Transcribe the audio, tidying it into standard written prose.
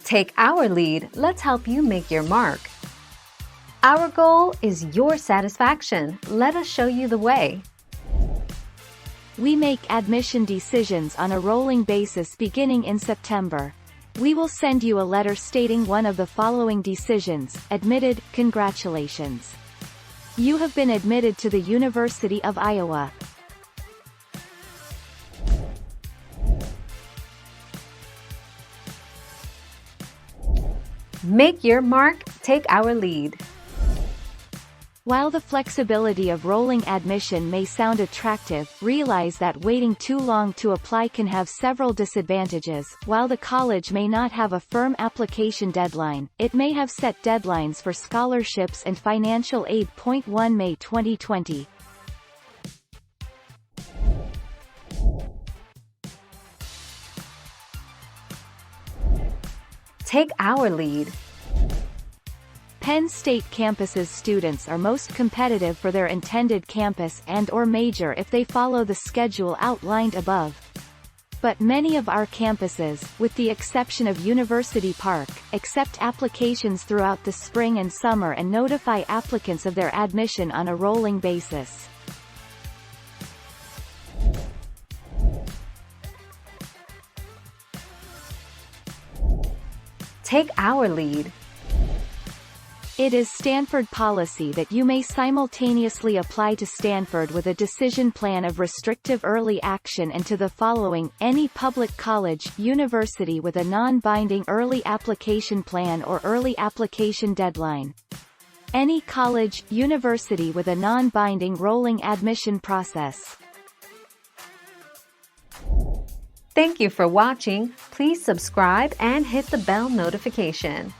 Take our lead, let's help you make your mark. Our goal is your satisfaction. Let us show you the way. We make admission decisions on a rolling basis beginning in September. We will send you a letter stating one of the following decisions: admitted, congratulations. You have been admitted to the University of Iowa. Make your mark, take our lead. While the flexibility of rolling admission may sound attractive, realize that waiting too long to apply can have several disadvantages. While the college may not have a firm application deadline, it may have set deadlines for scholarships and financial aid. 1 May 2020. Take our lead. Penn State campus's students are most competitive for their intended campus and/or major if they follow the schedule outlined above. But many of our campuses, with the exception of University Park, accept applications throughout the spring and summer and notify applicants of their admission on a rolling basis. Take our lead. It is Stanford policy that you may simultaneously apply to Stanford with a decision plan of restrictive early action and to the following: any public college, university with a non-binding early application plan or early application deadline. Any college, university with a non-binding rolling admission process. Thank you for watching. Please subscribe and hit the bell notification.